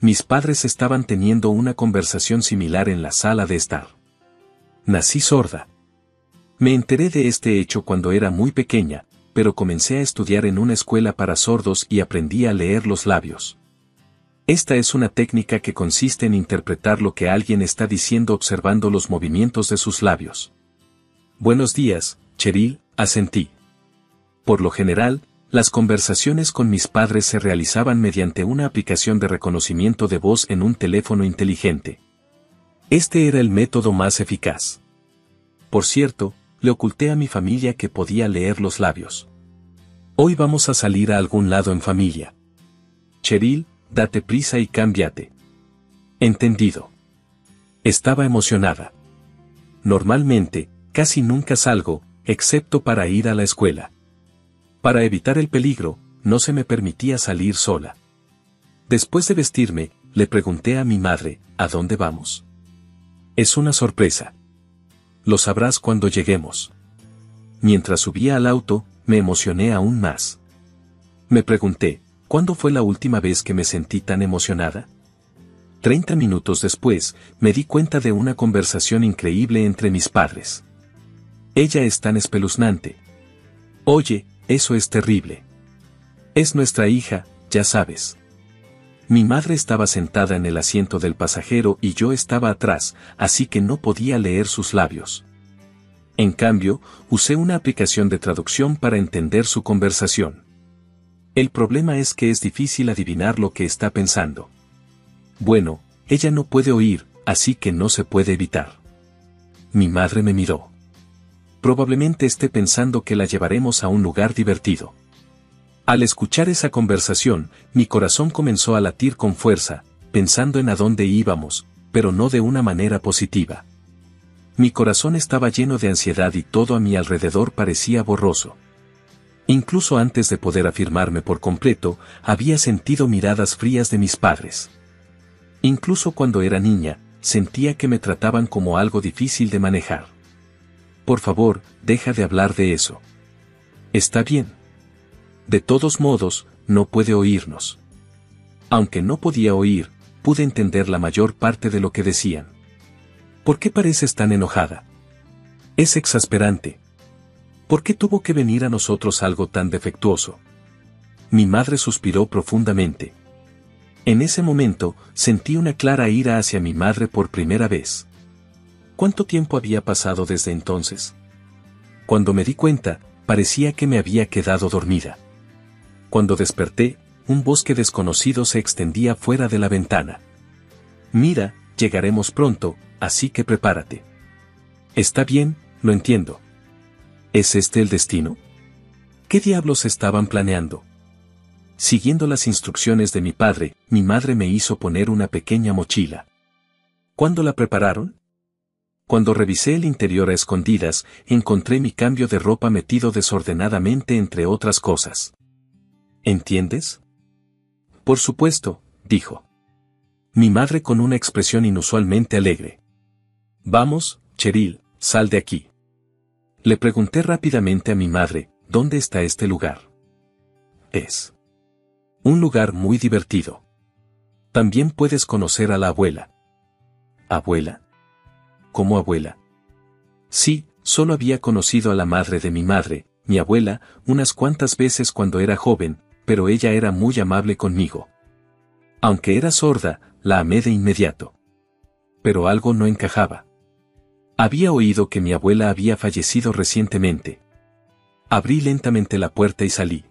Mis padres estaban teniendo una conversación similar en la sala de estar. Nací sorda. Me enteré de este hecho cuando era muy pequeña, pero comencé a estudiar en una escuela para sordos y aprendí a leer los labios. Esta es una técnica que consiste en interpretar lo que alguien está diciendo observando los movimientos de sus labios. Buenos días, Cheryl, asentí. Por lo general, las conversaciones con mis padres se realizaban mediante una aplicación de reconocimiento de voz en un teléfono inteligente. Este era el método más eficaz. Por cierto, le oculté a mi familia que podía leer los labios. Hoy vamos a salir a algún lado en familia. Cheryl, date prisa y cámbiate. Entendido. Estaba emocionada. Normalmente, casi nunca salgo, excepto para ir a la escuela. Para evitar el peligro, no se me permitía salir sola. Después de vestirme, le pregunté a mi madre, ¿a dónde vamos? Es una sorpresa. Lo sabrás cuando lleguemos. Mientras subía al auto, me emocioné aún más. Me pregunté, ¿cuándo fue la última vez que me sentí tan emocionada? 30 minutos después, me di cuenta de una conversación increíble entre mis padres. Ella es tan espeluznante. Oye, eso es terrible. Es nuestra hija, ya sabes. Mi madre estaba sentada en el asiento del pasajero y yo estaba atrás, así que no podía leer sus labios. En cambio, usé una aplicación de traducción para entender su conversación. El problema es que es difícil adivinar lo que está pensando. Bueno, ella no puede oír, así que no se puede evitar. Mi madre me miró. Probablemente esté pensando que la llevaremos a un lugar divertido. Al escuchar esa conversación, mi corazón comenzó a latir con fuerza, pensando en a dónde íbamos, pero no de una manera positiva. Mi corazón estaba lleno de ansiedad y todo a mi alrededor parecía borroso. Incluso antes de poder afirmarme por completo, había sentido miradas frías de mis padres. Incluso cuando era niña, sentía que me trataban como algo difícil de manejar. Por favor, deja de hablar de eso. Está bien. De todos modos, no puede oírnos. Aunque no podía oír, pude entender la mayor parte de lo que decían. ¿Por qué pareces tan enojada? Es exasperante. ¿Por qué tuvo que venir a nosotros algo tan defectuoso? Mi madre suspiró profundamente. En ese momento, sentí una clara ira hacia mi madre por primera vez. ¿Cuánto tiempo había pasado desde entonces? Cuando me di cuenta, parecía que me había quedado dormida. Cuando desperté, un bosque desconocido se extendía fuera de la ventana. Mira, llegaremos pronto, así que prepárate. Está bien, lo entiendo. ¿Es este el destino? ¿Qué diablos estaban planeando? Siguiendo las instrucciones de mi padre, mi madre me hizo poner una pequeña mochila. ¿Cuándo la prepararon? Cuando revisé el interior a escondidas, encontré mi cambio de ropa metido desordenadamente entre otras cosas. ¿Entiendes? Por supuesto, dijo. Mi madre con una expresión inusualmente alegre. Vamos, Cheryl, sal de aquí. Le pregunté rápidamente a mi madre, ¿dónde está este lugar? Es un lugar muy divertido. También puedes conocer a la abuela. ¿Abuela? ¿Cómo abuela? Sí, solo había conocido a la madre de mi madre, mi abuela, unas cuantas veces cuando era joven, pero ella era muy amable conmigo. Aunque era sorda, la amé de inmediato. Pero algo no encajaba. Había oído que mi abuela había fallecido recientemente. Abrí lentamente la puerta y salí.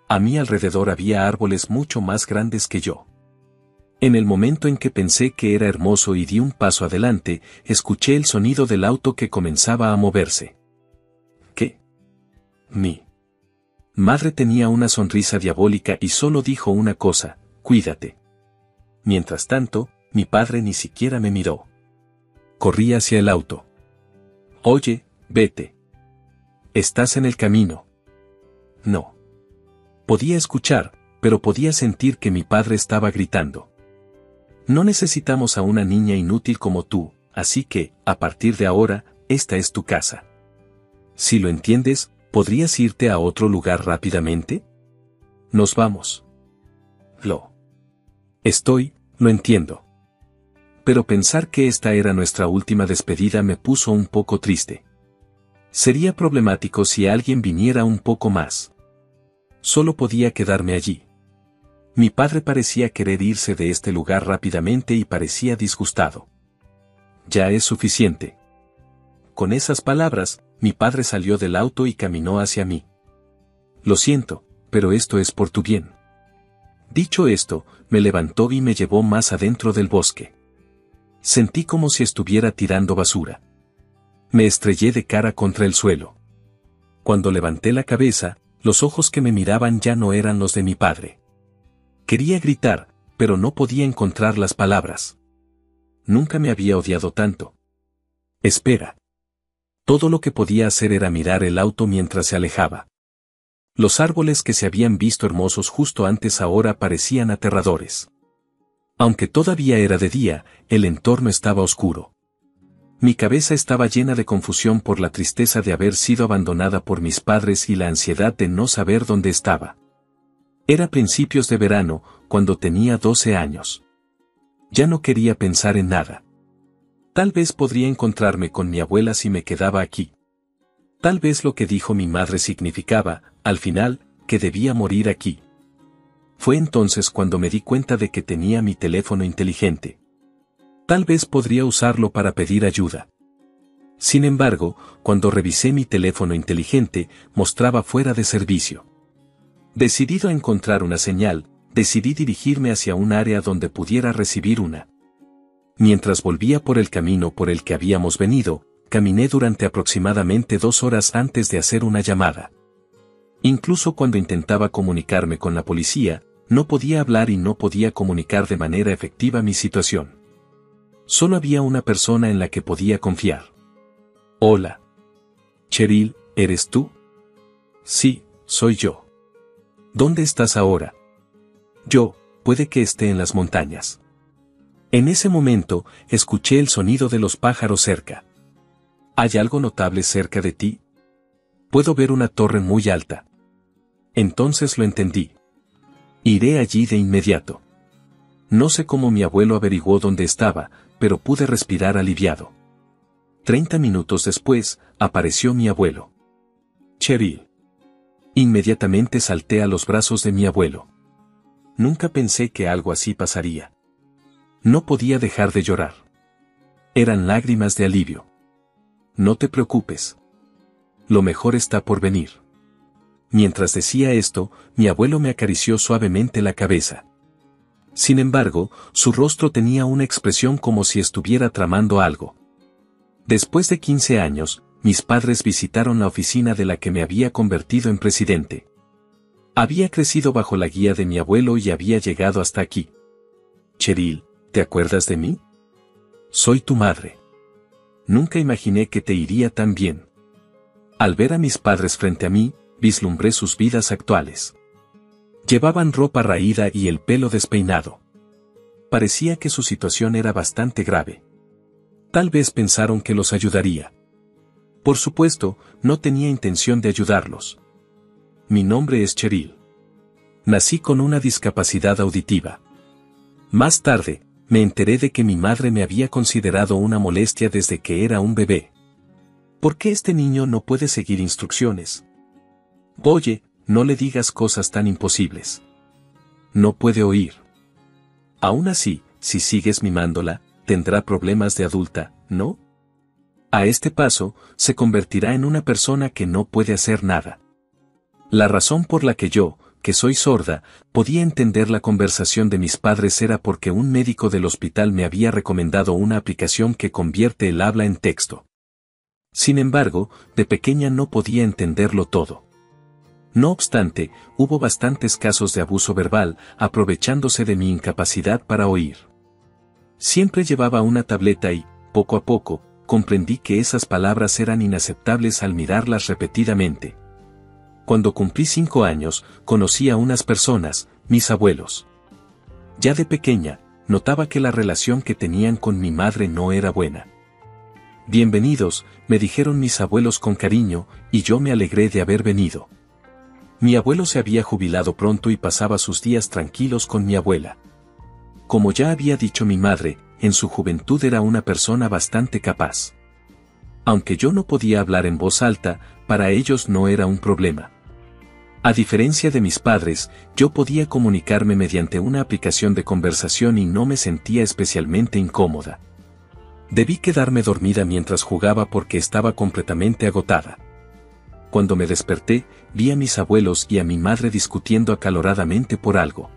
A mi alrededor había árboles mucho más grandes que yo. En el momento en que pensé que era hermoso y di un paso adelante, escuché el sonido del auto que comenzaba a moverse. ¿Qué? Mi madre tenía una sonrisa diabólica y solo dijo una cosa, cuídate. Mientras tanto, mi padre ni siquiera me miró. Corrí hacia el auto. Oye, vete. Estás en el camino. No. Podía escuchar, pero podía sentir que mi padre estaba gritando. No necesitamos a una niña inútil como tú, así que, a partir de ahora, esta es tu casa. Si lo entiendes, ¿podrías irte a otro lugar rápidamente? Nos vamos. Lo estoy, Lo entiendo. Pero pensar que esta era nuestra última despedida me puso un poco triste. Sería problemático si alguien viniera un poco más. Solo podía quedarme allí. Mi padre parecía querer irse de este lugar rápidamente y parecía disgustado. Ya es suficiente. Con esas palabras, mi padre salió del auto y caminó hacia mí. Lo siento, pero esto es por tu bien. Dicho esto, me levantó y me llevó más adentro del bosque. Sentí como si estuviera tirando basura. Me estrellé de cara contra el suelo. Cuando levanté la cabeza, los ojos que me miraban ya no eran los de mi padre. Quería gritar, pero no podía encontrar las palabras. Nunca me había odiado tanto. Espera. Todo lo que podía hacer era mirar el auto mientras se alejaba. Los árboles que se habían visto hermosos justo antes ahora parecían aterradores. Aunque todavía era de día, el entorno estaba oscuro. Mi cabeza estaba llena de confusión por la tristeza de haber sido abandonada por mis padres y la ansiedad de no saber dónde estaba. Era principios de verano, cuando tenía 12 años. Ya no quería pensar en nada. Tal vez podría encontrarme con mi abuela si me quedaba aquí. Tal vez lo que dijo mi madre significaba, al final, que debía morir aquí. Fue entonces cuando me di cuenta de que tenía mi teléfono inteligente. Tal vez podría usarlo para pedir ayuda. Sin embargo, cuando revisé mi teléfono inteligente, mostraba fuera de servicio. Decidido a encontrar una señal, decidí dirigirme hacia un área donde pudiera recibir una. Mientras volvía por el camino por el que habíamos venido, caminé durante aproximadamente 2 horas antes de hacer una llamada. Incluso cuando intentaba comunicarme con la policía, no podía hablar y no podía comunicar de manera efectiva mi situación. Solo había una persona en la que podía confiar. Hola. Cheryl, ¿eres tú? Sí, soy yo. ¿Dónde estás ahora? Yo, puede que esté en las montañas. En ese momento, escuché el sonido de los pájaros cerca. ¿Hay algo notable cerca de ti? Puedo ver una torre muy alta. Entonces lo entendí. Iré allí de inmediato. No sé cómo mi abuelo averiguó dónde estaba, pero pude respirar aliviado. 30 minutos después, apareció mi abuelo. Cheryl. Inmediatamente salté a los brazos de mi abuelo. Nunca pensé que algo así pasaría. No podía dejar de llorar. Eran lágrimas de alivio. No te preocupes. Lo mejor está por venir. Mientras decía esto, mi abuelo me acarició suavemente la cabeza. Sin embargo, su rostro tenía una expresión como si estuviera tramando algo. Después de 15 años, mis padres visitaron la oficina de la que me había convertido en presidente. Había crecido bajo la guía de mi abuelo y había llegado hasta aquí. Cheryl, ¿te acuerdas de mí? Soy tu madre. Nunca imaginé que te iría tan bien. Al ver a mis padres frente a mí, vislumbré sus vidas actuales. Llevaban ropa raída y el pelo despeinado. Parecía que su situación era bastante grave. Tal vez pensaron que los ayudaría. Por supuesto, no tenía intención de ayudarlos. Mi nombre es Cheryl. Nací con una discapacidad auditiva. Más tarde, me enteré de que mi madre me había considerado una molestia desde que era un bebé. ¿Por qué este niño no puede seguir instrucciones? Oye, no le digas cosas tan imposibles. No puede oír. Aún así, si sigues mimándola, tendrá problemas de adulta, ¿no? A este paso, se convertirá en una persona que no puede hacer nada. La razón por la que yo, que soy sorda, podía entender la conversación de mis padres era porque un médico del hospital me había recomendado una aplicación que convierte el habla en texto. Sin embargo, de pequeña no podía entenderlo todo. No obstante, hubo bastantes casos de abuso verbal, aprovechándose de mi incapacidad para oír. Siempre llevaba una tableta y, poco a poco, comprendí que esas palabras eran inaceptables al mirarlas repetidamente. Cuando cumplí 5 años, conocí a unas personas, mis abuelos. Ya de pequeña, notaba que la relación que tenían con mi madre no era buena. Bienvenidos, me dijeron mis abuelos con cariño, y yo me alegré de haber venido. Mi abuelo se había jubilado pronto y pasaba sus días tranquilos con mi abuela. Como ya había dicho mi madre, en su juventud era una persona bastante capaz. Aunque yo no podía hablar en voz alta, para ellos no era un problema. A diferencia de mis padres, yo podía comunicarme mediante una aplicación de conversación y no me sentía especialmente incómoda. Debí quedarme dormida mientras jugaba porque estaba completamente agotada. Cuando me desperté, vi a mis abuelos y a mi madre discutiendo acaloradamente por algo.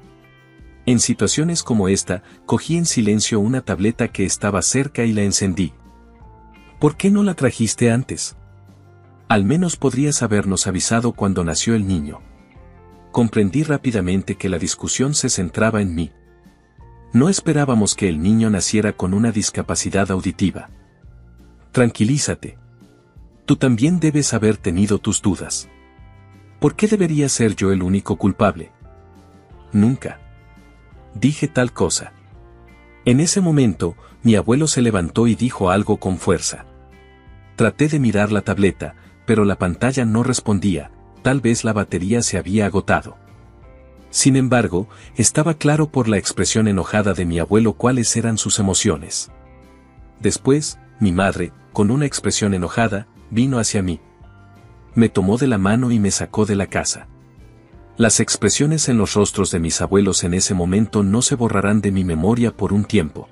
En situaciones como esta, cogí en silencio una tableta que estaba cerca y la encendí. ¿Por qué no la trajiste antes? Al menos podrías habernos avisado cuando nació el niño. Comprendí rápidamente que la discusión se centraba en mí. No esperábamos que el niño naciera con una discapacidad auditiva. Tranquilízate. Tú también debes haber tenido tus dudas. ¿Por qué debería ser yo el único culpable? Nunca dije tal cosa. En ese momento, mi abuelo se levantó y dijo algo con fuerza. Traté de mirar la tableta, pero la pantalla no respondía, tal vez la batería se había agotado. Sin embargo, estaba claro por la expresión enojada de mi abuelo cuáles eran sus emociones. Después, mi madre, con una expresión enojada, vino hacia mí. Me tomó de la mano y me sacó de la casa. Las expresiones en los rostros de mis abuelos en ese momento no se borrarán de mi memoria por un tiempo.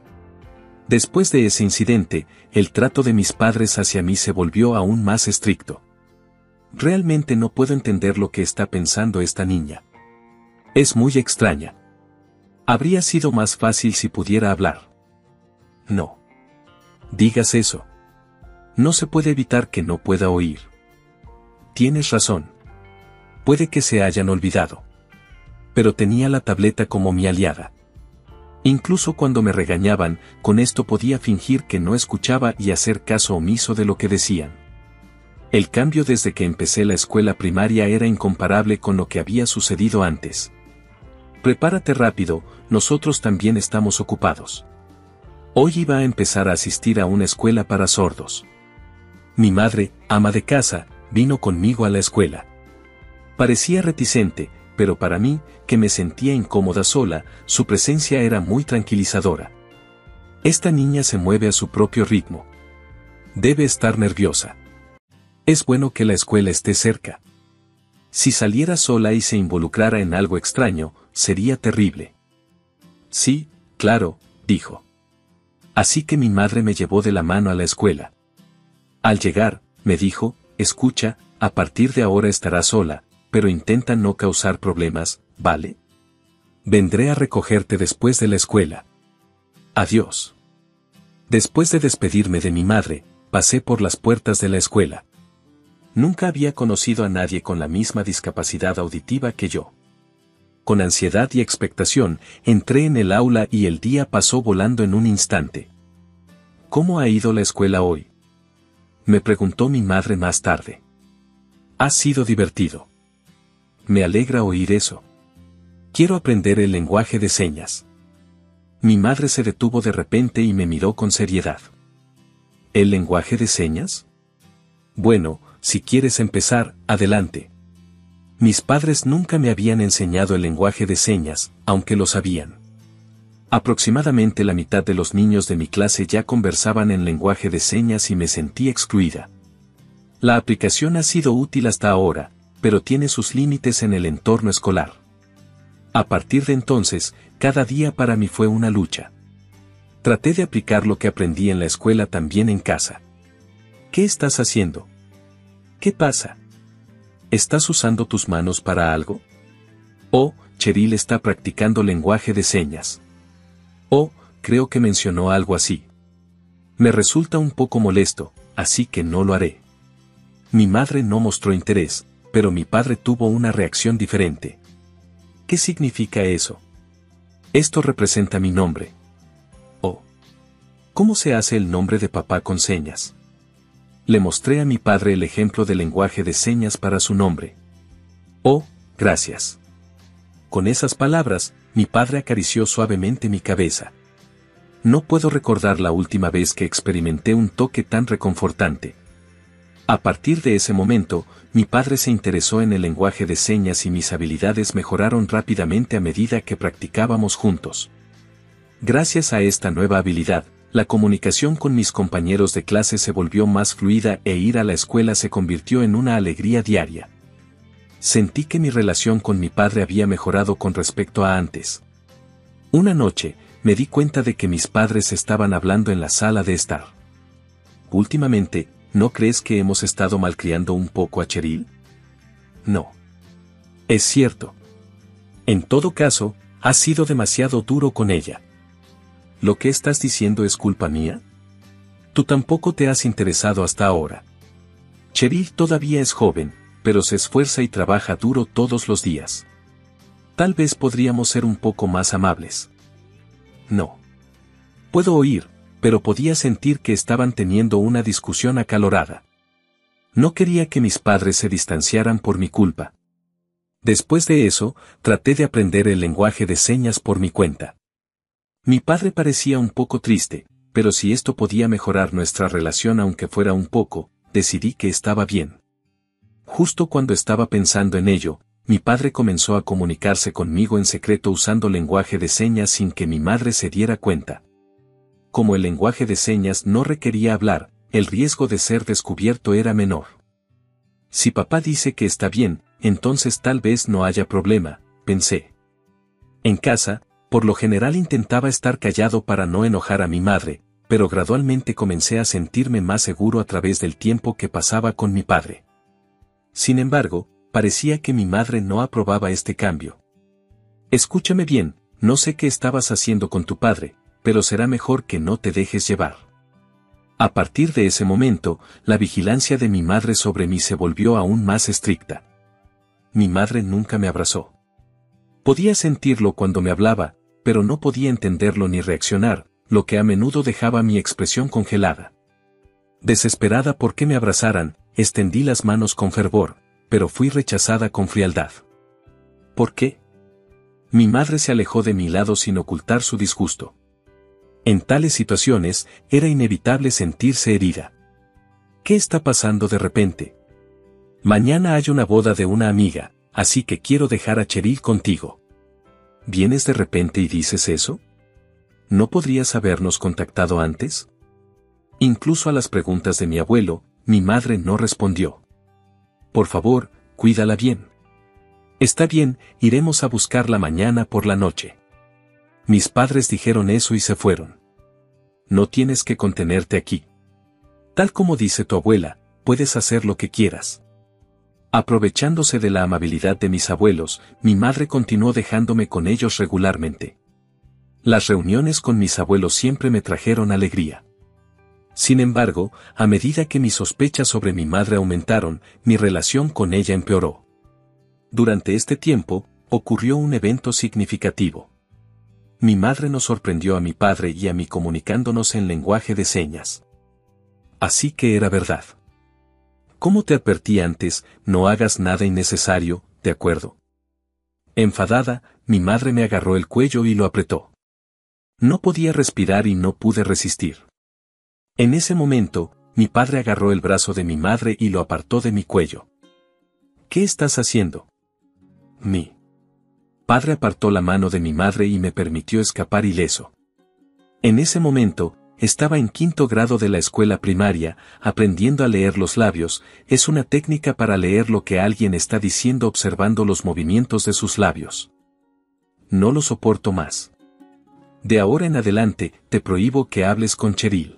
Después de ese incidente, el trato de mis padres hacia mí se volvió aún más estricto. Realmente no puedo entender lo que está pensando esta niña. Es muy extraña. Habría sido más fácil si pudiera hablar. No digas eso. No se puede evitar que no pueda oír. Tienes razón. Puede que se hayan olvidado. Pero tenía la tableta como mi aliada. Incluso cuando me regañaban, con esto podía fingir que no escuchaba y hacer caso omiso de lo que decían. El cambio desde que empecé la escuela primaria era incomparable con lo que había sucedido antes. Prepárate rápido, nosotros también estamos ocupados. Hoy iba a empezar a asistir a una escuela para sordos. Mi madre, ama de casa, vino conmigo a la escuela. Parecía reticente, pero para mí, que me sentía incómoda sola, su presencia era muy tranquilizadora. Esta niña se mueve a su propio ritmo. Debe estar nerviosa. Es bueno que la escuela esté cerca. Si saliera sola y se involucrara en algo extraño, sería terrible. Sí, claro, dijo. Así que mi madre me llevó de la mano a la escuela. Al llegar, me dijo, escucha, a partir de ahora estarás sola, pero intenta no causar problemas, ¿vale? Vendré a recogerte después de la escuela. Adiós. Después de despedirme de mi madre, pasé por las puertas de la escuela. Nunca había conocido a nadie con la misma discapacidad auditiva que yo. Con ansiedad y expectación, entré en el aula y el día pasó volando en un instante. ¿Cómo ha ido la escuela hoy?, me preguntó mi madre más tarde. Ha sido divertido. Me alegra oír eso. Quiero aprender el lenguaje de señas. Mi madre se detuvo de repente y me miró con seriedad. ¿El lenguaje de señas? Bueno, si quieres empezar, adelante. Mis padres nunca me habían enseñado el lenguaje de señas, aunque lo sabían. Aproximadamente la mitad de los niños de mi clase ya conversaban en lenguaje de señas y me sentí excluida. La aplicación ha sido útil hasta ahora, pero tiene sus límites en el entorno escolar. A partir de entonces, cada día para mí fue una lucha. Traté de aplicar lo que aprendí en la escuela también en casa. ¿Qué estás haciendo? ¿Qué pasa? ¿Estás usando tus manos para algo? Oh, Cheryl está practicando lenguaje de señas. Oh, creo que mencionó algo así. Me resulta un poco molesto, así que no lo haré. Mi madre no mostró interés, pero mi padre tuvo una reacción diferente. ¿Qué significa eso? Esto representa mi nombre. Oh. ¿Cómo se hace el nombre de papá con señas? Le mostré a mi padre el ejemplo de lenguaje de señas para su nombre. Oh, gracias. Con esas palabras, mi padre acarició suavemente mi cabeza. No puedo recordar la última vez que experimenté un toque tan reconfortante. A partir de ese momento, mi padre se interesó en el lenguaje de señas y mis habilidades mejoraron rápidamente a medida que practicábamos juntos. Gracias a esta nueva habilidad, la comunicación con mis compañeros de clase se volvió más fluida e ir a la escuela se convirtió en una alegría diaria. Sentí que mi relación con mi padre había mejorado con respecto a antes. Una noche, me di cuenta de que mis padres estaban hablando en la sala de estar. Últimamente, ¿no crees que hemos estado malcriando un poco a Cheryl? No. Es cierto. En todo caso, has sido demasiado duro con ella. ¿Lo que estás diciendo es culpa mía? Tú tampoco te has interesado hasta ahora. Cheryl todavía es joven, pero se esfuerza y trabaja duro todos los días. Tal vez podríamos ser un poco más amables. No. Puedo oír, pero podía sentir que estaban teniendo una discusión acalorada. No quería que mis padres se distanciaran por mi culpa. Después de eso, traté de aprender el lenguaje de señas por mi cuenta. Mi padre parecía un poco triste, pero si esto podía mejorar nuestra relación aunque fuera un poco, decidí que estaba bien. Justo cuando estaba pensando en ello, mi padre comenzó a comunicarse conmigo en secreto usando lenguaje de señas sin que mi madre se diera cuenta. Como el lenguaje de señas no requería hablar, el riesgo de ser descubierto era menor. Si papá dice que está bien, entonces tal vez no haya problema, pensé. En casa, por lo general intentaba estar callado para no enojar a mi madre, pero gradualmente comencé a sentirme más seguro a través del tiempo que pasaba con mi padre. Sin embargo, parecía que mi madre no aprobaba este cambio. Escúchame bien, no sé qué estabas haciendo con tu padre, pero será mejor que no te dejes llevar. A partir de ese momento, la vigilancia de mi madre sobre mí se volvió aún más estricta. Mi madre nunca me abrazó. Podía sentirlo cuando me hablaba, pero no podía entenderlo ni reaccionar, lo que a menudo dejaba mi expresión congelada. Desesperada por que me abrazaran, extendí las manos con fervor, pero fui rechazada con frialdad. ¿Por qué? Mi madre se alejó de mi lado sin ocultar su disgusto. En tales situaciones, era inevitable sentirse herida. ¿Qué está pasando de repente? Mañana hay una boda de una amiga, así que quiero dejar a Cheryl contigo. ¿Vienes de repente y dices eso? ¿No podrías habernos contactado antes? Incluso a las preguntas de mi abuelo, mi madre no respondió. Por favor, cuídala bien. Está bien, iremos a buscarla mañana por la noche. Mis padres dijeron eso y se fueron. No tienes que contenerte aquí. Tal como dice tu abuela, puedes hacer lo que quieras. Aprovechándose de la amabilidad de mis abuelos, mi madre continuó dejándome con ellos regularmente. Las reuniones con mis abuelos siempre me trajeron alegría. Sin embargo, a medida que mis sospechas sobre mi madre aumentaron, mi relación con ella empeoró. Durante este tiempo, ocurrió un evento significativo. Mi madre nos sorprendió a mi padre y a mí comunicándonos en lenguaje de señas. Así que era verdad. Como te advertí antes, no hagas nada innecesario, ¿de acuerdo? Enfadada, mi madre me agarró el cuello y lo apretó. No podía respirar y no pude resistir. En ese momento, mi padre agarró el brazo de mi madre y lo apartó de mi cuello. ¿Qué estás haciendo? Mi padre apartó la mano de mi madre y me permitió escapar ileso. En ese momento, estaba en 5º grado de la escuela primaria, aprendiendo a leer los labios. Es una técnica para leer lo que alguien está diciendo observando los movimientos de sus labios. No lo soporto más. De ahora en adelante, te prohíbo que hables con Cheryl.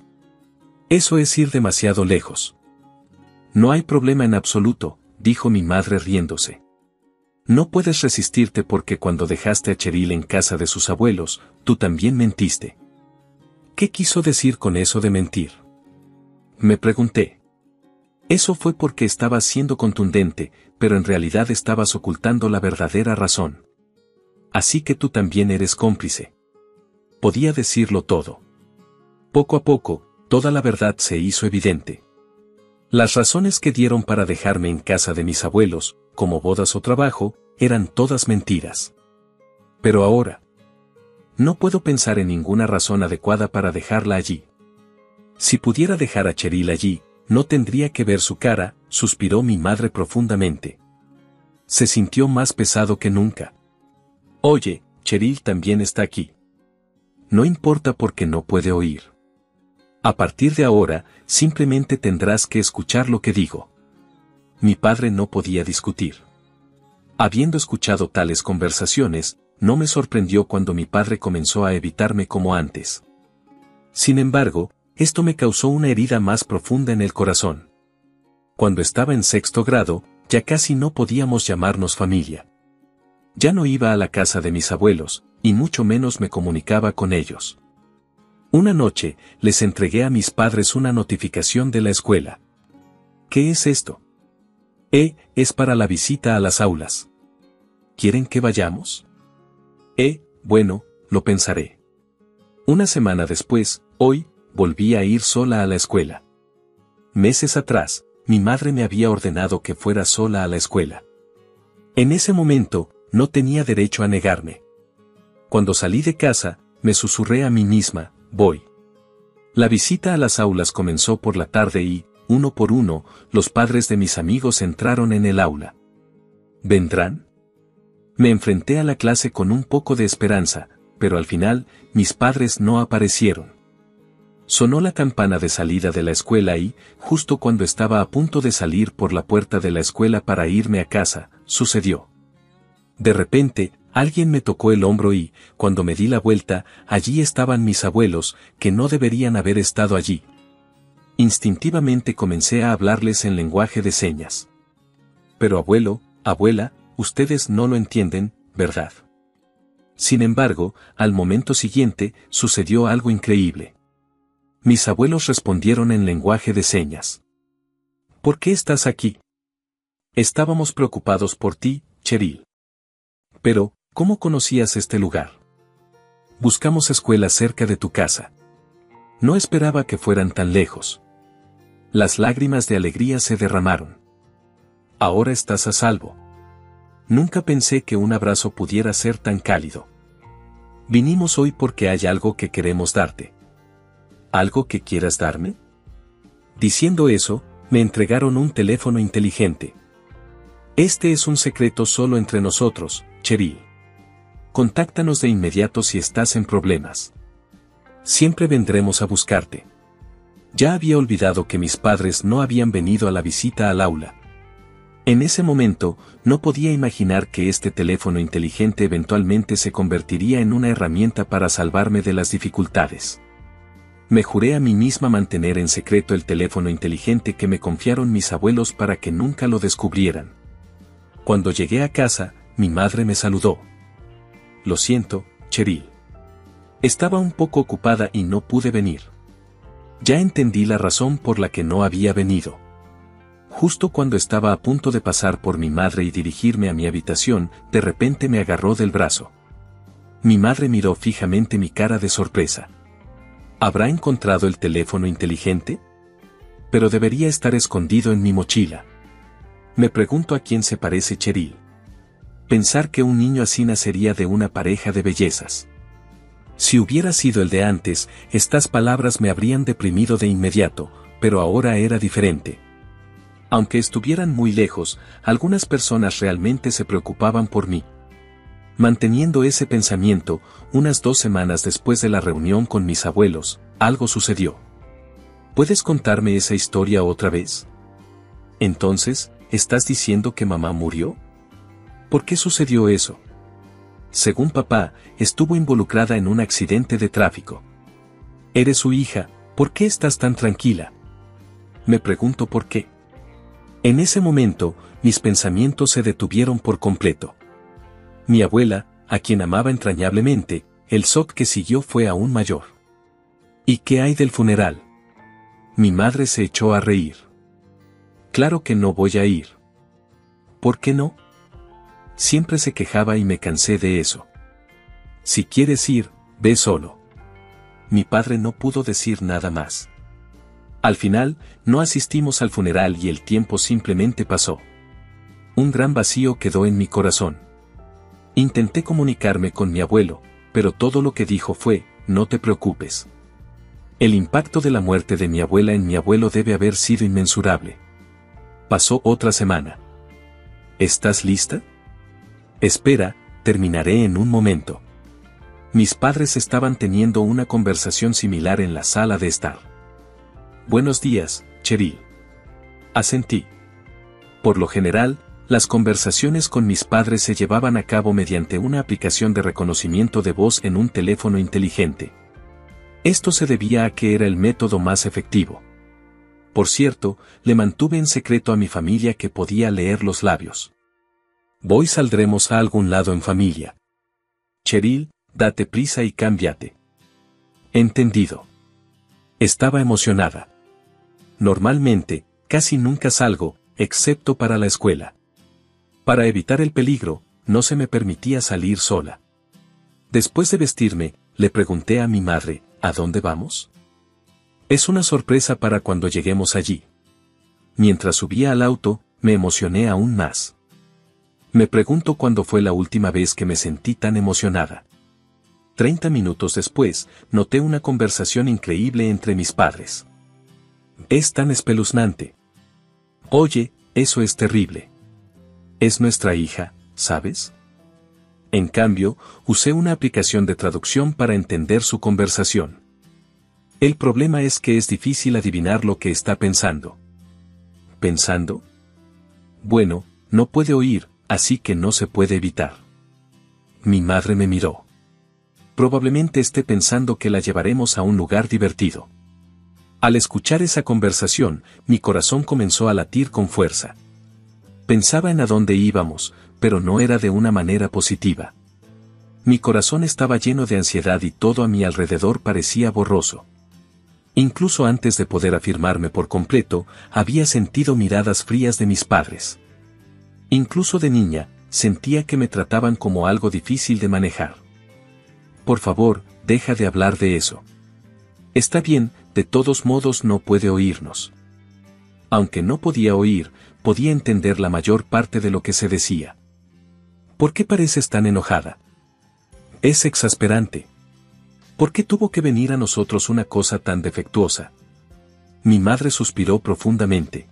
Eso es ir demasiado lejos. No hay problema en absoluto, dijo mi madre riéndose. No puedes resistirte porque cuando dejaste a Cheryl en casa de sus abuelos, tú también mentiste. ¿Qué quiso decir con eso de mentir? Me pregunté. Eso fue porque estabas siendo contundente, pero en realidad estabas ocultando la verdadera razón. Así que tú también eres cómplice. Podía decirlo todo. Poco a poco, toda la verdad se hizo evidente. Las razones que dieron para dejarme en casa de mis abuelos, como bodas o trabajo, eran todas mentiras. Pero ahora, no puedo pensar en ninguna razón adecuada para dejarla allí. Si pudiera dejar a Cheryl allí, no tendría que ver su cara, suspiró mi madre profundamente. Se sintió más pesado que nunca. Oye, Cheryl también está aquí. no importa porque no puede oír. A partir de ahora, simplemente tendrás que escuchar lo que digo. Mi padre no podía discutir. Habiendo escuchado tales conversaciones, no me sorprendió cuando mi padre comenzó a evitarme como antes. Sin embargo, esto me causó una herida más profunda en el corazón. Cuando estaba en sexto grado, ya casi no podíamos llamarnos familia. Ya no iba a la casa de mis abuelos, y mucho menos me comunicaba con ellos. Una noche, les entregué a mis padres una notificación de la escuela. ¿Qué es esto? Es para la visita a las aulas. ¿Quieren que vayamos? Bueno, lo pensaré. Una semana después, hoy, volví a ir sola a la escuela. Meses atrás, mi madre me había ordenado que fuera sola a la escuela. En ese momento, no tenía derecho a negarme. Cuando salí de casa, me susurré a mí misma, voy. La visita a las aulas comenzó por la tarde y, uno por uno, los padres de mis amigos entraron en el aula. ¿Vendrán? Me enfrenté a la clase con un poco de esperanza, pero al final, mis padres no aparecieron. Sonó la campana de salida de la escuela y, justo cuando estaba a punto de salir por la puerta de la escuela para irme a casa, sucedió. De repente, alguien me tocó el hombro y, cuando me di la vuelta, allí estaban mis abuelos, que no deberían haber estado allí. Instintivamente comencé a hablarles en lenguaje de señas. Pero abuelo, abuela, ustedes no lo entienden, ¿verdad? Sin embargo, al momento siguiente, sucedió algo increíble. Mis abuelos respondieron en lenguaje de señas. ¿Por qué estás aquí? Estábamos preocupados por ti, Cheryl. Pero, ¿cómo conocías este lugar? Buscamos escuelas cerca de tu casa. No esperaba que fueran tan lejos. Las lágrimas de alegría se derramaron. Ahora estás a salvo. Nunca pensé que un abrazo pudiera ser tan cálido. Vinimos hoy porque hay algo que queremos darte. ¿Algo que quieras darme? Diciendo eso, me entregaron un teléfono inteligente. Este es un secreto solo entre nosotros, Cheryl. Contáctanos de inmediato si estás en problemas. Siempre vendremos a buscarte. Ya había olvidado que mis padres no habían venido a la visita al aula. En ese momento, no podía imaginar que este teléfono inteligente eventualmente se convertiría en una herramienta para salvarme de las dificultades. Me juré a mí misma mantener en secreto el teléfono inteligente que me confiaron mis abuelos para que nunca lo descubrieran. Cuando llegué a casa, mi madre me saludó. Lo siento, Cheryl. Estaba un poco ocupada y no pude venir. Ya entendí la razón por la que no había venido. Justo cuando estaba a punto de pasar por mi madre y dirigirme a mi habitación, de repente me agarró del brazo. Mi madre miró fijamente mi cara de sorpresa. ¿Habrá encontrado el teléfono inteligente? Pero debería estar escondido en mi mochila. Me pregunto a quién se parece Cheryl. Pensar que un niño así nacería de una pareja de bellezas. Si hubiera sido el de antes, estas palabras me habrían deprimido de inmediato, pero ahora era diferente. Aunque estuvieran muy lejos, algunas personas realmente se preocupaban por mí. Manteniendo ese pensamiento, unas 2 semanas después de la reunión con mis abuelos, algo sucedió. ¿Puedes contarme esa historia otra vez? Entonces, ¿estás diciendo que mamá murió? ¿Por qué sucedió eso? Según papá, estuvo involucrada en un accidente de tráfico. Eres su hija, ¿por qué estás tan tranquila? Me pregunto por qué. En ese momento, mis pensamientos se detuvieron por completo. Mi abuela, a quien amaba entrañablemente, el shock que siguió fue aún mayor. ¿Y qué hay del funeral? Mi madre se echó a reír. Claro que no voy a ir. ¿Por qué no? Siempre se quejaba y me cansé de eso. Si quieres ir, ve solo. Mi padre no pudo decir nada más. Al final, no asistimos al funeral y el tiempo simplemente pasó. Un gran vacío quedó en mi corazón. Intenté comunicarme con mi abuelo, pero todo lo que dijo fue, no te preocupes. El impacto de la muerte de mi abuela en mi abuelo debe haber sido inmensurable. Pasó otra semana. ¿Estás lista? Espera, terminaré en un momento. Mis padres estaban teniendo una conversación similar en la sala de estar. Buenos días, Cheryl. Asentí. Por lo general, las conversaciones con mis padres se llevaban a cabo mediante una aplicación de reconocimiento de voz en un teléfono inteligente. Esto se debía a que era el método más efectivo. Por cierto, le mantuve en secreto a mi familia que podía leer los labios. Voy, saldremos a algún lado en familia. Cheryl, date prisa y cámbiate. Entendido. Estaba emocionada. Normalmente, casi nunca salgo, excepto para la escuela. Para evitar el peligro, no se me permitía salir sola. Después de vestirme, le pregunté a mi madre, ¿a dónde vamos? Es una sorpresa para cuando lleguemos allí. Mientras subía al auto, me emocioné aún más. Me pregunto cuándo fue la última vez que me sentí tan emocionada. 30 minutos después, noté una conversación increíble entre mis padres. Es tan espeluznante. Oye, eso es terrible. Es nuestra hija, ¿sabes? En cambio, usé una aplicación de traducción para entender su conversación. El problema es que es difícil adivinar lo que está pensando. ¿Pensando? Bueno, no puede oír, así que no se puede evitar. Mi madre me miró. Probablemente esté pensando que la llevaremos a un lugar divertido. Al escuchar esa conversación, mi corazón comenzó a latir con fuerza. Pensaba en a dónde íbamos, pero no era de una manera positiva. Mi corazón estaba lleno de ansiedad y todo a mi alrededor parecía borroso. Incluso antes de poder afirmarme por completo, había sentido miradas frías de mis padres. Incluso de niña, sentía que me trataban como algo difícil de manejar. Por favor, deja de hablar de eso. Está bien, de todos modos no puede oírnos. Aunque no podía oír, podía entender la mayor parte de lo que se decía. ¿Por qué pareces tan enojada? Es exasperante. ¿Por qué tuvo que venir a nosotros una cosa tan defectuosa? Mi madre suspiró profundamente.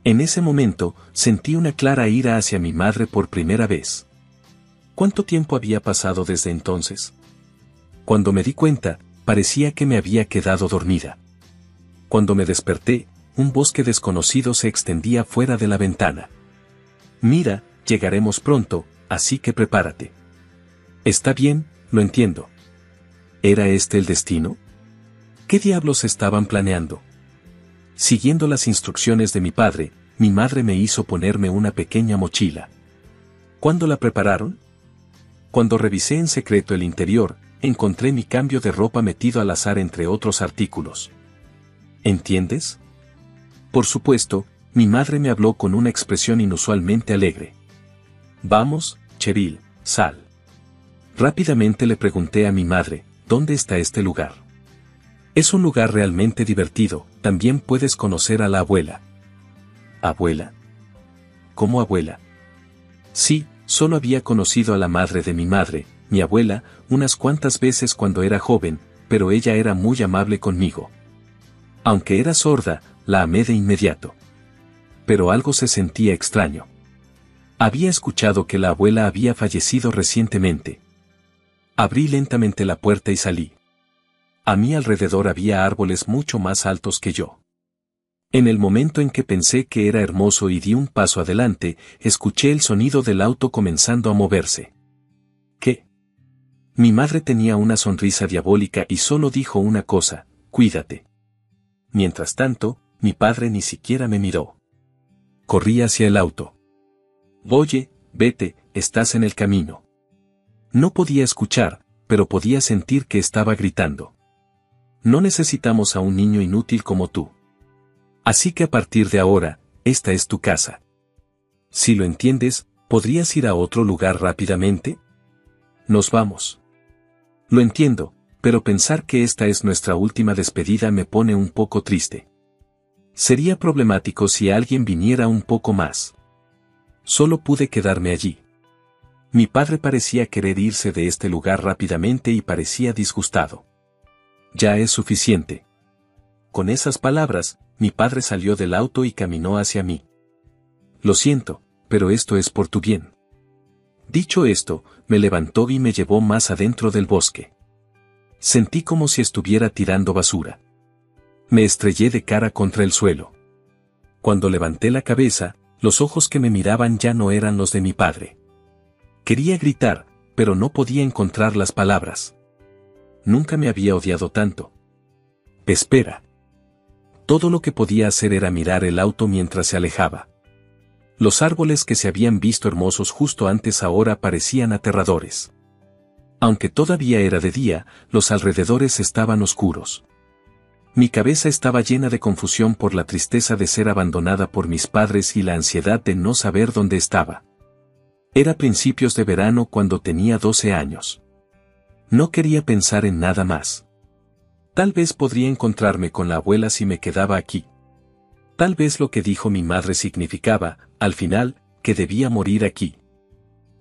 En ese momento, sentí una clara ira hacia mi madre por primera vez. ¿Cuánto tiempo había pasado desde entonces? Cuando me di cuenta, parecía que me había quedado dormida. Cuando me desperté, un bosque desconocido se extendía fuera de la ventana. Mira, llegaremos pronto, así que prepárate. Está bien, lo entiendo. ¿Era este el destino? ¿Qué diablos estaban planeando? Siguiendo las instrucciones de mi padre, mi madre me hizo ponerme una pequeña mochila. ¿Cuándo la prepararon? Cuando revisé en secreto el interior, encontré mi cambio de ropa metido al azar entre otros artículos. ¿Entiendes? Por supuesto, mi madre me habló con una expresión inusualmente alegre. Vamos, Cheryl, sal. Rápidamente le pregunté a mi madre, ¿dónde está este lugar? Es un lugar realmente divertido, también puedes conocer a la abuela. ¿Abuela? ¿Cómo abuela? Sí, solo había conocido a la madre de mi madre, mi abuela, unas cuantas veces cuando era joven, pero ella era muy amable conmigo. Aunque era sorda, la amé de inmediato. Pero algo se sentía extraño. Había escuchado que la abuela había fallecido recientemente. Abrí lentamente la puerta y salí. A mi alrededor había árboles mucho más altos que yo. En el momento en que pensé que era hermoso y di un paso adelante, escuché el sonido del auto comenzando a moverse. ¿Qué? Mi madre tenía una sonrisa diabólica y solo dijo una cosa, cuídate. Mientras tanto, mi padre ni siquiera me miró. Corrí hacia el auto. Oye, vete, estás en el camino. No podía escuchar, pero podía sentir que estaba gritando. No necesitamos a un niño inútil como tú. Así que a partir de ahora, esta es tu casa. Si lo entiendes, ¿podrías ir a otro lugar rápidamente? Nos vamos. Lo entiendo, pero pensar que esta es nuestra última despedida me pone un poco triste. Sería problemático si alguien viniera un poco más. Solo pude quedarme allí. Mi padre parecía querer irse de este lugar rápidamente y parecía disgustado. Ya es suficiente. Con esas palabras, mi padre salió del auto y caminó hacia mí. Lo siento, pero esto es por tu bien. Dicho esto, me levantó y me llevó más adentro del bosque. Sentí como si estuviera tirando basura. Me estrellé de cara contra el suelo. Cuando levanté la cabeza, los ojos que me miraban ya no eran los de mi padre. Quería gritar, pero no podía encontrar las palabras. Nunca me había odiado tanto. Espera. Todo lo que podía hacer era mirar el auto mientras se alejaba. Los árboles que se habían visto hermosos justo antes ahora parecían aterradores. Aunque todavía era de día, los alrededores estaban oscuros. Mi cabeza estaba llena de confusión por la tristeza de ser abandonada por mis padres y la ansiedad de no saber dónde estaba. Era principios de verano cuando tenía 12 años. No quería pensar en nada más. Tal vez podría encontrarme con la abuela si me quedaba aquí. Tal vez lo que dijo mi madre significaba, al final, que debía morir aquí.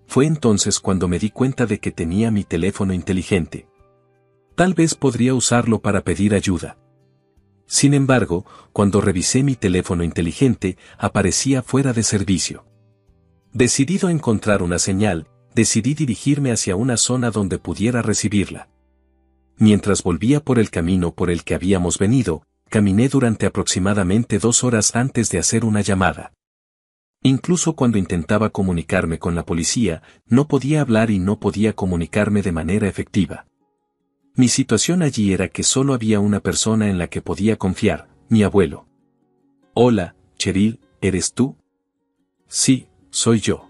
Fue entonces cuando me di cuenta de que tenía mi teléfono inteligente. Tal vez podría usarlo para pedir ayuda. Sin embargo, cuando revisé mi teléfono inteligente, aparecía fuera de servicio. Decidido a encontrar una señal, decidí dirigirme hacia una zona donde pudiera recibirla. Mientras volvía por el camino por el que habíamos venido, caminé durante aproximadamente 2 horas antes de hacer una llamada. Incluso cuando intentaba comunicarme con la policía, no podía hablar y no podía comunicarme de manera efectiva. Mi situación allí era que solo había una persona en la que podía confiar, mi abuelo. Hola, Cheryl, ¿eres tú? Sí, soy yo.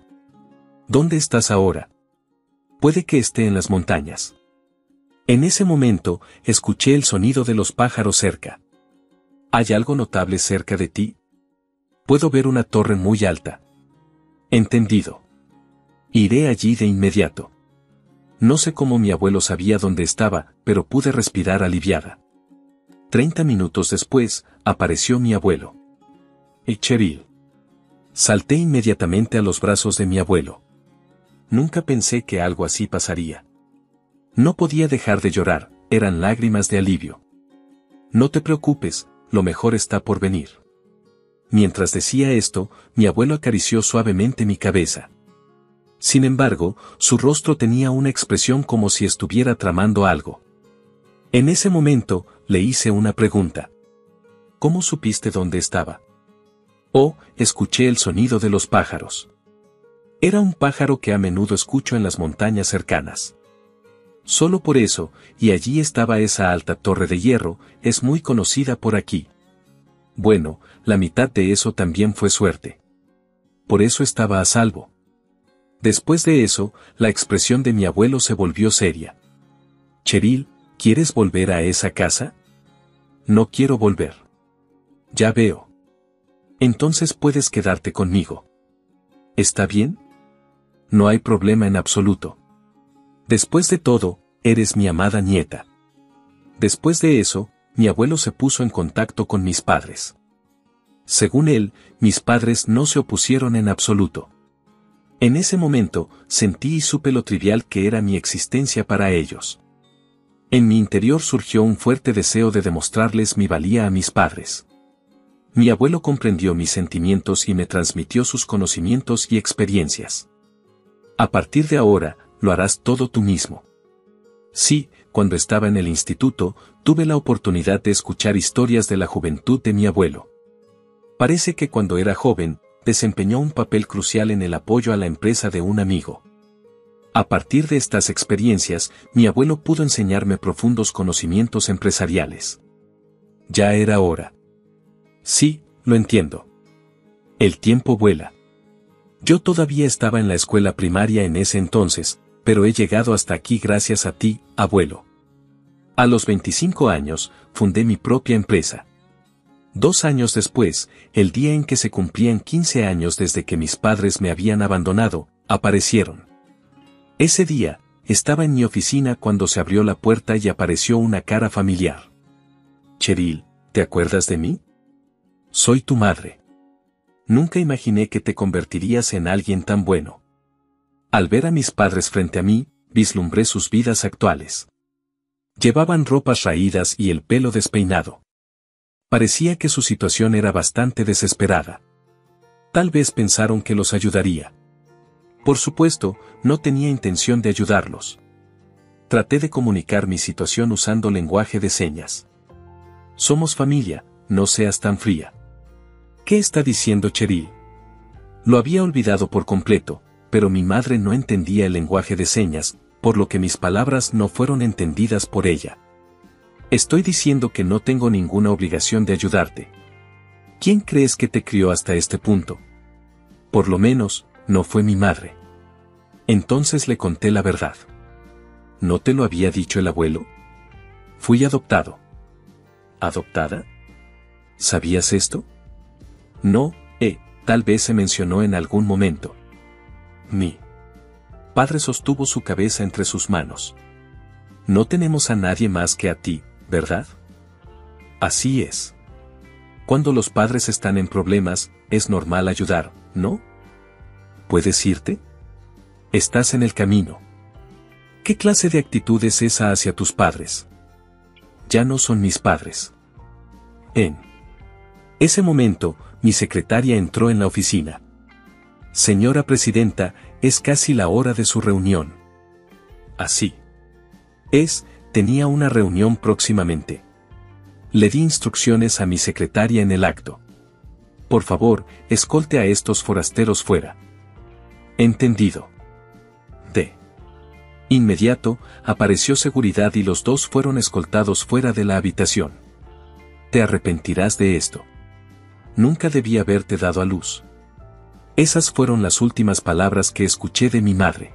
¿Dónde estás ahora? Puede que esté en las montañas. En ese momento, escuché el sonido de los pájaros cerca. ¿Hay algo notable cerca de ti? Puedo ver una torre muy alta. Entendido. Iré allí de inmediato. No sé cómo mi abuelo sabía dónde estaba, pero pude respirar aliviada. 30 minutos después, apareció mi abuelo. Cheryl. Salté inmediatamente a los brazos de mi abuelo. Nunca pensé que algo así pasaría. No podía dejar de llorar, eran lágrimas de alivio. No te preocupes, lo mejor está por venir. Mientras decía esto, mi abuelo acarició suavemente mi cabeza. Sin embargo, su rostro tenía una expresión como si estuviera tramando algo. En ese momento, le hice una pregunta. ¿Cómo supiste dónde estaba? Oh, escuché el sonido de los pájaros. Era un pájaro que a menudo escucho en las montañas cercanas. Solo por eso, y allí estaba esa alta torre de hierro, es muy conocida por aquí. Bueno, la mitad de eso también fue suerte. Por eso estaba a salvo. Después de eso, la expresión de mi abuelo se volvió seria. Cheryl, ¿quieres volver a esa casa? No quiero volver. Ya veo. Entonces puedes quedarte conmigo. ¿Está bien? No hay problema en absoluto. Después de todo, eres mi amada nieta. Después de eso, mi abuelo se puso en contacto con mis padres. Según él, mis padres no se opusieron en absoluto. En ese momento, sentí y supe lo trivial que era mi existencia para ellos. En mi interior surgió un fuerte deseo de demostrarles mi valía a mis padres. Mi abuelo comprendió mis sentimientos y me transmitió sus conocimientos y experiencias. A partir de ahora, lo harás todo tú mismo. Sí, cuando estaba en el instituto, tuve la oportunidad de escuchar historias de la juventud de mi abuelo. Parece que cuando era joven, desempeñó un papel crucial en el apoyo a la empresa de un amigo. A partir de estas experiencias, mi abuelo pudo enseñarme profundos conocimientos empresariales. Ya era hora. Sí, lo entiendo. El tiempo vuela. Yo todavía estaba en la escuela primaria en ese entonces, pero he llegado hasta aquí gracias a ti, abuelo. A los 25 años, fundé mi propia empresa. 2 años después, el día en que se cumplían 15 años desde que mis padres me habían abandonado, aparecieron. Ese día, estaba en mi oficina cuando se abrió la puerta y apareció una cara familiar. Cheryl, ¿te acuerdas de mí? Soy tu madre. Nunca imaginé que te convertirías en alguien tan bueno. Al ver a mis padres frente a mí, vislumbré sus vidas actuales. Llevaban ropas raídas y el pelo despeinado. Parecía que su situación era bastante desesperada. Tal vez pensaron que los ayudaría. Por supuesto, no tenía intención de ayudarlos. Traté de comunicar mi situación usando lenguaje de señas. Somos familia, no seas tan fría. ¿Qué está diciendo Cheryl? Lo había olvidado por completo, pero mi madre no entendía el lenguaje de señas, por lo que mis palabras no fueron entendidas por ella. Estoy diciendo que no tengo ninguna obligación de ayudarte. ¿Quién crees que te crió hasta este punto? Por lo menos, no fue mi madre. Entonces le conté la verdad. ¿No te lo había dicho el abuelo? Fui adoptado. ¿Adoptada? ¿Sabías esto? No, tal vez se mencionó en algún momento. Mi padre sostuvo su cabeza entre sus manos. No tenemos a nadie más que a ti, ¿verdad? Así es. Cuando los padres están en problemas, es normal ayudar, ¿no? ¿Puedes irte? Estás en el camino. ¿Qué clase de actitud es esa hacia tus padres? Ya no son mis padres. En ese momento, mi secretaria entró en la oficina. Señora presidenta, es casi la hora de su reunión. Así tenía una reunión próximamente. Le di instrucciones a mi secretaria en el acto. Por favor, escolte a estos forasteros fuera. Entendido. De inmediato, apareció seguridad y los dos fueron escoltados fuera de la habitación. Te arrepentirás de esto. Nunca debí haberte dado a luz. Esas fueron las últimas palabras que escuché de mi madre.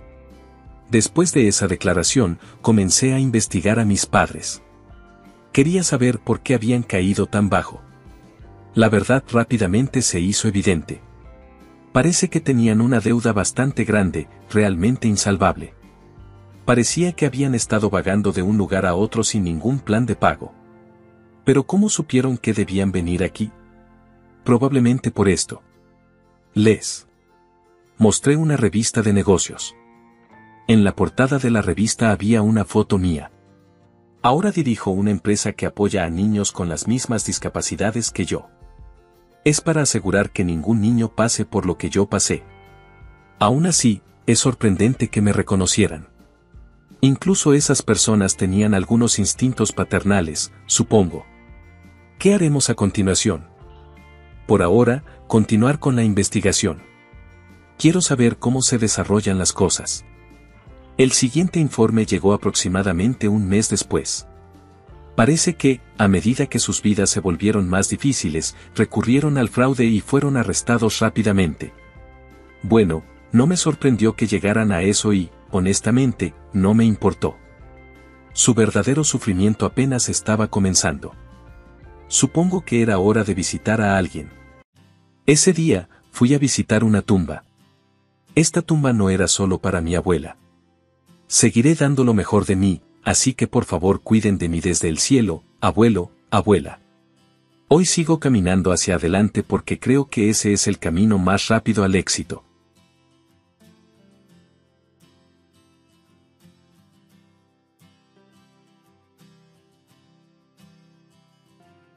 Después de esa declaración, comencé a investigar a mis padres. Quería saber por qué habían caído tan bajo. La verdad rápidamente se hizo evidente. Parece que tenían una deuda bastante grande, realmente insalvable. Parecía que habían estado vagando de un lugar a otro sin ningún plan de pago. Pero ¿cómo supieron que debían venir aquí? Probablemente por esto. Les mostré una revista de negocios. En la portada de la revista había una foto mía. Ahora dirijo una empresa que apoya a niños con las mismas discapacidades que yo. Es para asegurar que ningún niño pase por lo que yo pasé. Aún así, es sorprendente que me reconocieran. Incluso esas personas tenían algunos instintos paternales, supongo. ¿Qué haremos a continuación? Por ahora, continuar con la investigación. Quiero saber cómo se desarrollan las cosas. El siguiente informe llegó aproximadamente un mes después. Parece que, a medida que sus vidas se volvieron más difíciles, recurrieron al fraude y fueron arrestados rápidamente. Bueno, no me sorprendió que llegaran a eso y, honestamente, no me importó. Su verdadero sufrimiento apenas estaba comenzando. Supongo que era hora de visitar a alguien. Ese día, fui a visitar una tumba. Esta tumba no era solo para mi abuela. Seguiré dando lo mejor de mí, así que por favor cuiden de mí desde el cielo, abuelo, abuela. Hoy sigo caminando hacia adelante porque creo que ese es el camino más rápido al éxito.